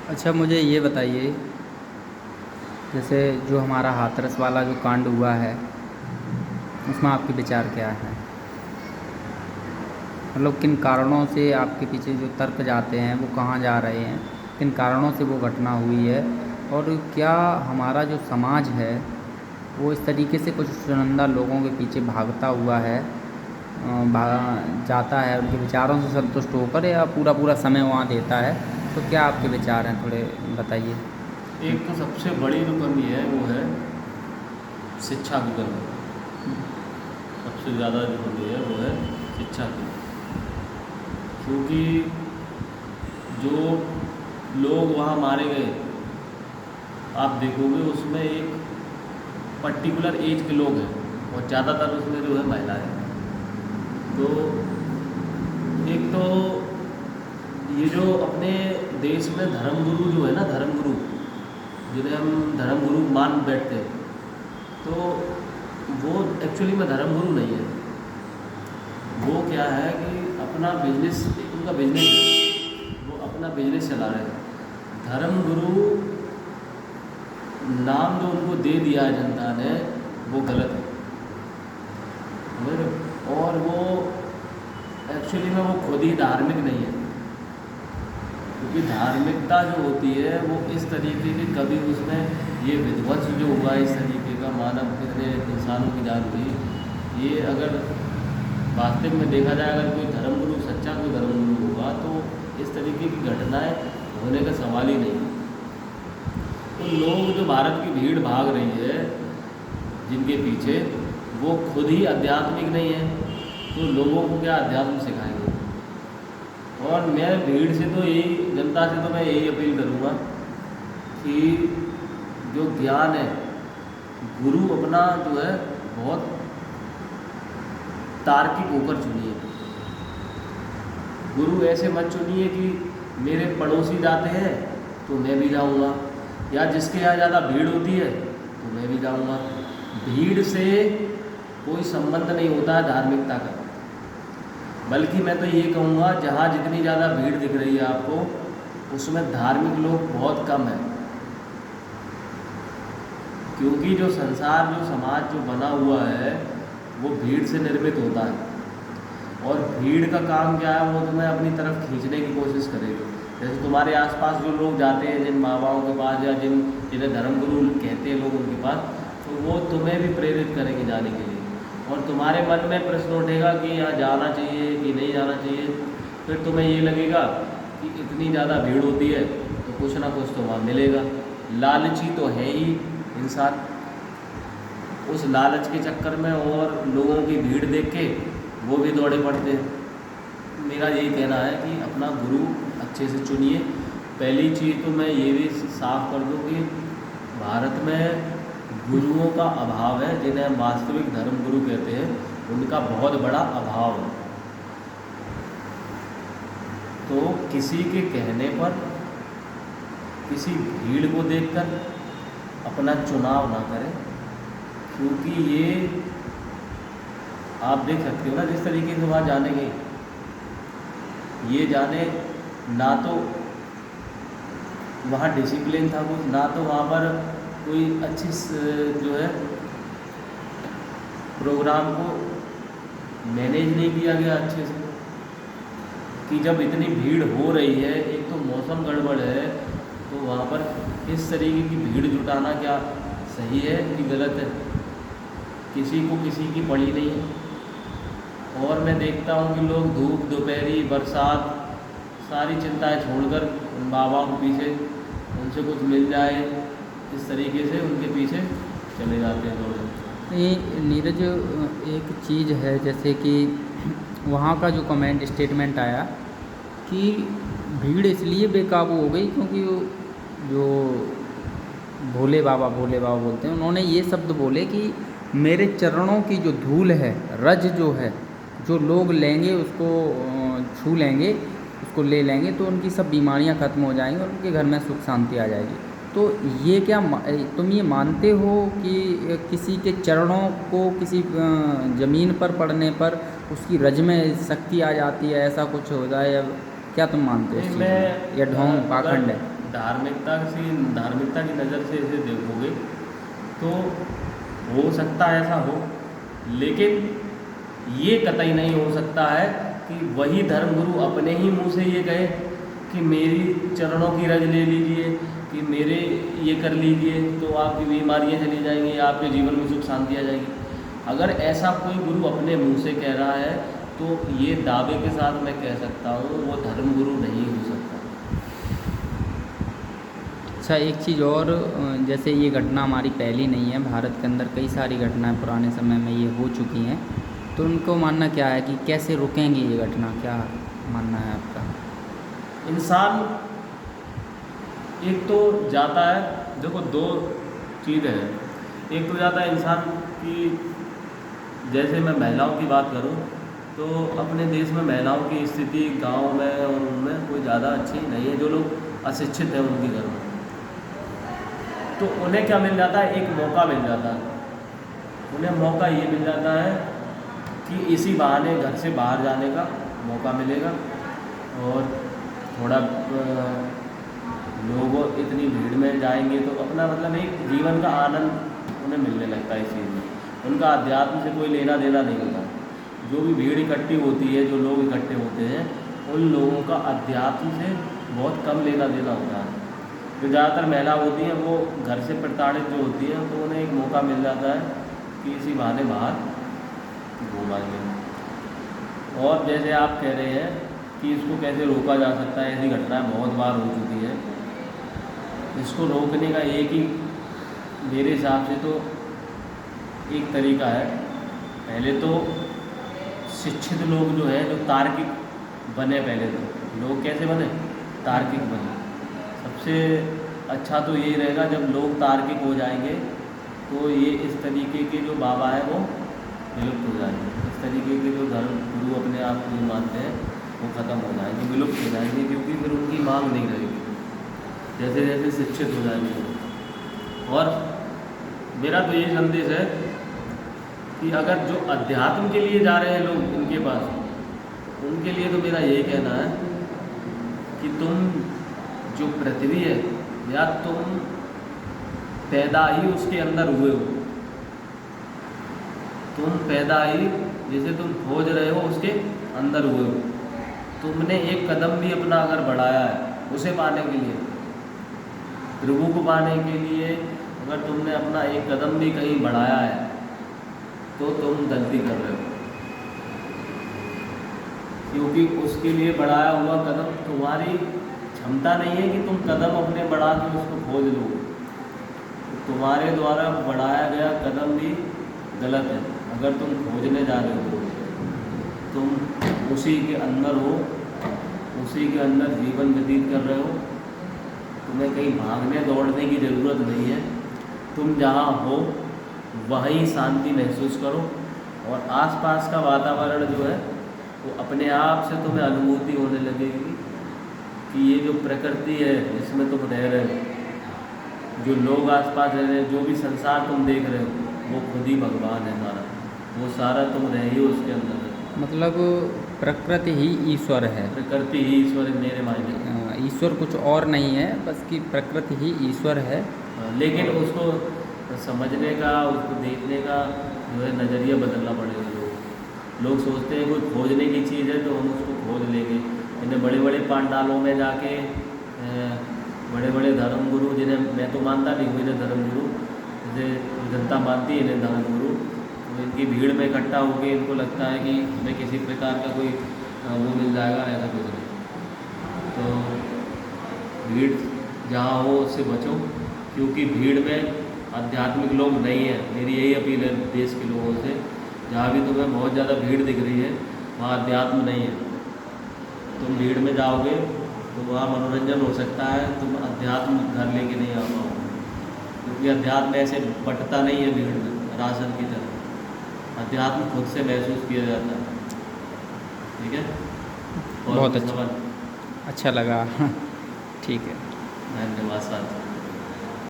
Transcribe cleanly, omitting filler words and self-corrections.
अच्छा, मुझे ये बताइए, जैसे जो हमारा हाथरस वाला जो कांड हुआ है, उसमें आपके विचार क्या हैं? मतलब किन कारणों से आपके पीछे जो तर्क जाते हैं वो कहाँ जा रहे हैं? किन कारणों से वो घटना हुई है? और क्या हमारा जो समाज है वो इस तरीके से कुछ चुनिंदा लोगों के पीछे भागता हुआ है, जाता है उनके विचारों से संतुष्ट होकर, या पूरा पूरा समय वहाँ देता है? तो क्या आपके विचार हैं, थोड़े बताइए। एक तो सबसे बड़ी जो कमी है वो है शिक्षा की कमी। सबसे ज़्यादा जो कमी है वो है शिक्षा की। क्योंकि जो लोग वहाँ मारे गए, आप देखोगे उसमें एक पर्टिकुलर एज के लोग हैं और ज़्यादातर उसमें जो है महिलाएं। तो एक तो ये जो अपने देश में धर्मगुरु जो है ना, धर्मगुरु जिन्हें हम धर्मगुरु मान बैठते हैं, तो वो एक्चुअली में धर्मगुरु नहीं है। वो क्या है कि अपना बिजनेस, उनका बिजनेस है, वो अपना बिजनेस चला रहे हैं। धर्मगुरु नाम जो उनको दे दिया है जनता ने, वो गलत है। समझ रहे हो? और वो एक्चुअली में वो खुद ही धार्मिक नहीं है। क्योंकि धार्मिकता जो होती है वो इस तरीके की, कभी उसमें ये विध्वंस जो हुआ इस तरीके का, मानव कितने इंसानों की जान हुई, ये अगर वास्तविक में देखा जाए, अगर कोई धर्मगुरु, सच्चा कोई धर्मगुरु होगा तो इस तरीके की घटनाएं होने का सवाल ही नहीं। तो लोग जो भारत की भीड़ भाग रही है जिनके पीछे, वो खुद ही आध्यात्मिक नहीं है, तो लोगों को क्या अध्यात्म सिखाएंगे? और मैं भीड़ से तो यही, जनता से तो मैं यही अपील करूँगा कि जो ज्ञान है, गुरु अपना जो है बहुत तार्किक होकर चुनिए। गुरु ऐसे मत चुनिए कि मेरे पड़ोसी जाते हैं तो मैं भी जाऊंगा, या जिसके यहाँ ज़्यादा भीड़ होती है तो मैं भी जाऊंगा। भीड़ से कोई संबंध नहीं होता है धार्मिकता का। बल्कि मैं तो ये कहूँगा, जहाँ जितनी ज़्यादा भीड़ दिख रही है आपको, उसमें धार्मिक लोग बहुत कम हैं। क्योंकि जो संसार, जो समाज जो बना हुआ है, वो भीड़ से निर्मित होता है। और भीड़ का काम क्या है? वो तुम्हें अपनी तरफ खींचने की कोशिश करेगी। जैसे तुम्हारे आसपास जो लोग जाते हैं जिन माँ बापों के पास, या जिन्हें धर्मगुरु कहते हैं लोग उनके पास, तो वो तुम्हें भी प्रेरित करेंगे जाने के लिए। और तुम्हारे मन में प्रश्न उठेगा कि यहाँ जाना चाहिए कि नहीं जाना चाहिए। फिर तुम्हें ये लगेगा कि इतनी ज़्यादा भीड़ होती है तो कुछ ना कुछ तो वहाँ मिलेगा। लालची तो है ही इंसान। उस लालच के चक्कर में और लोगों की भीड़ देख के वो भी दौड़े पड़ते हैं। मेरा यही कहना है कि अपना गुरु अच्छे से चुनिए। पहली चीज़ तो मैं ये भी साफ कर दूँ कि भारत में गुरुओं का अभाव है। जिन्हें हम वास्तविक धर्म गुरु कहते हैं, उनका बहुत बड़ा अभाव है। तो किसी के कहने पर, किसी भीड़ को देखकर अपना चुनाव ना करें। क्योंकि ये आप देख सकते हो ना, जिस तरीके से वहाँ जाने गए, ये जाने ना तो वहाँ डिसिप्लिन था कुछ, ना तो वहाँ पर कोई अच्छी जो है प्रोग्राम को मैनेज नहीं किया गया अच्छे से। कि जब इतनी भीड़ हो रही है, एक तो मौसम गड़बड़ है, तो वहाँ पर इस तरीके की भीड़ जुटाना क्या सही है कि गलत है? किसी को किसी की पड़ी नहीं है। और मैं देखता हूँ कि लोग धूप, दोपहरी, बरसात, सारी चिंताएं छोड़कर उन बाबा के पीछे, उनसे कुछ मिल जाए इस तरीके से उनके पीछे चले जाते हैं लोग। ये नीरज, एक चीज़ है जैसे कि वहाँ का जो कमेंट स्टेटमेंट आया कि भीड़ इसलिए बेकाबू हो गई क्योंकि जो भोले बाबा बोलते हैं, उन्होंने ये शब्द बोले कि मेरे चरणों की जो धूल है, रज जो है, जो लोग लेंगे उसको, छू लेंगे उसको, ले लेंगे तो उनकी सब बीमारियां ख़त्म हो जाएंगी और उनके घर में सुख शांति आ जाएगी। तो ये क्या तुम ये मानते हो कि किसी के चरणों को किसी ज़मीन पर पड़ने पर उसकी रज में शक्ति आ जाती है, ऐसा कुछ हो जाए? या क्या तुम मानते हो इस चीज़ में? या ढोंग पाखंड है? धार्मिकता की नज़र से इसे देखोगे तो हो सकता है ऐसा हो, लेकिन ये कतई नहीं हो सकता है कि वही धर्मगुरु अपने ही मुंह से ये कहे कि मेरी चरणों की रज ले लीजिए, कि मेरे ये कर लीजिए तो आपकी बीमारियां चली जाएंगी, आपके जीवन में सुख शांति आ जाएगी। अगर ऐसा कोई गुरु अपने मुंह से कह रहा है तो ये दावे के साथ मैं कह सकता हूँ वो धर्मगुरु नहीं हो सकता। अच्छा, एक चीज़ और, जैसे ये घटना हमारी पहली नहीं है, भारत के अंदर कई सारी घटनाएं पुराने समय में ये हो चुकी हैं, तो उनको मानना क्या है कि कैसे रुकेंगी ये घटना, क्या मानना है आपका? इंसान एक तो जाता है, देखो दो चीज़ें हैं, एक तो जाता है इंसान की, जैसे मैं महिलाओं की बात करूं तो अपने देश में महिलाओं की स्थिति गांव में और उनमें कोई ज़्यादा अच्छी नहीं है। जो लोग अशिक्षित हैं उनकी घर में, तो उन्हें क्या मिल जाता है, एक मौका मिल जाता है। उन्हें मौका ये मिल जाता है कि इसी बहाने घर से बाहर जाने का मौका मिलेगा और थोड़ा लोगों इतनी भीड़ में जाएंगे तो अपना मतलब एक जीवन का आनंद उन्हें मिलने लगता है इस चीज़ में। उनका अध्यात्म से कोई लेना देना नहीं होता। जो भी भीड़ इकट्ठी होती है, जो लोग इकट्ठे होते हैं, उन लोगों का अध्यात्म से बहुत कम लेना देना होता है। जो ज़्यादातर महिला होती हैं वो घर से प्रताड़ित जो होती हैं, तो उन्हें एक मौका मिल जाता है कि इसी बहाने बाहर घूम आएंगे। और जैसे आप कह रहे हैं कि इसको कैसे रोका जा सकता है, ऐसी घटनाएं बहुत बार हो चुकी है। इसको रोकने का एक ही मेरे हिसाब से तो एक तरीका है। पहले तो शिक्षित लोग जो है, जो तार्किक बने, पहले तो लोग कैसे बने, तार्किक बने। सबसे अच्छा तो यही रहेगा जब लोग तार्किक हो जाएंगे तो ये इस तरीके के जो बाबा है वो विलुप्त हो जाएंगे। इस तरीके के जो धर्म गुरु अपने आप को मानते हैं वो ख़त्म हो जाएंगे, विलुप्त हो जाएंगे, क्योंकि फिर उनकी मांग नहीं रहेगी जैसे जैसे शिक्षित हो जाएंगे। और मेरा तो यही संदेश है कि अगर जो अध्यात्म के लिए जा रहे हैं लोग इनके पास, उनके लिए तो मेरा यही कहना है कि तुम जो पृथ्वी है, या तुम पैदा ही उसके अंदर हुए हो, तुम पैदा ही जैसे तुम खोज रहे हो उसके अंदर हुए हो। तुमने एक कदम भी अपना अगर बढ़ाया है उसे पाने के लिए, प्रभु को पाने के लिए, अगर तुमने अपना एक कदम भी कहीं बढ़ाया है तो तुम गलती कर रहे हो, क्योंकि उसके लिए बढ़ाया हुआ कदम तुम्हारी क्षमता नहीं है कि तुम कदम अपने बढ़ा के उसको खोज लो। तुम्हारे द्वारा बढ़ाया गया कदम भी गलत है। अगर तुम खोजने जा रहे हो, तुम उसी के अंदर हो, उसी के अंदर जीवन व्यतीत कर रहे हो, तुम्हें कहीं भागने दौड़ने की ज़रूरत नहीं है। तुम जहाँ हो वहीं शांति महसूस करो, और आसपास का वातावरण जो है वो अपने आप से तुम्हें अनुभूति होने लगेगी कि ये जो प्रकृति है जिसमें तुम रह रहे हो, जो लोग आसपास रह रहे हैं, जो भी संसार तुम देख रहे हो, वो खुद ही भगवान है सारा। वो सारा तुम रहे ही उसके अंदर है। मतलब प्रकृति ही ईश्वर है। प्रकृति ही ईश्वर है मेरे मायने। ईश्वर कुछ और नहीं है, बस कि प्रकृति ही ईश्वर है। लेकिन उसको समझने का, उसको देखने का जो है नज़रिया बदलना पड़ेगा। लोग सोचते हैं कोई खोजने की चीज़ है तो हम उसको खोज लेंगे। इन्हें बड़े बड़े पांडालों में जाके बड़े बड़े धर्मगुरु, जिन्हें मैं तो मानता नहीं हूँ इन्हें धर्मगुरु, जैसे जनता मानती है इन्हें धर्मगुरु, तो इनकी भीड़ में इकट्ठा होकर इनको लगता है कि हमें किसी प्रकार का कोई वो मिल जाएगा, ऐसा कुछ नहीं। तो भीड़ जहाँ हो उससे बचो, क्योंकि भीड़ में आध्यात्मिक लोग नहीं है। मेरी यही अपील है देश के लोगों से, जहाँ भी तुम्हें बहुत ज़्यादा भीड़ दिख रही है वहाँ अध्यात्म नहीं है। तुम भीड़ में जाओगे तो वहाँ मनोरंजन हो सकता है, तुम अध्यात्म घर लेके नहीं आ पाओगे, क्योंकि अध्यात्म ऐसे बंटता नहीं है भीड़ में राशन की तरह। अध्यात्म खुद से महसूस किया जाता है। ठीक है, बहुत अच्छा लगा। ठीक है, धन्यवाद साथ।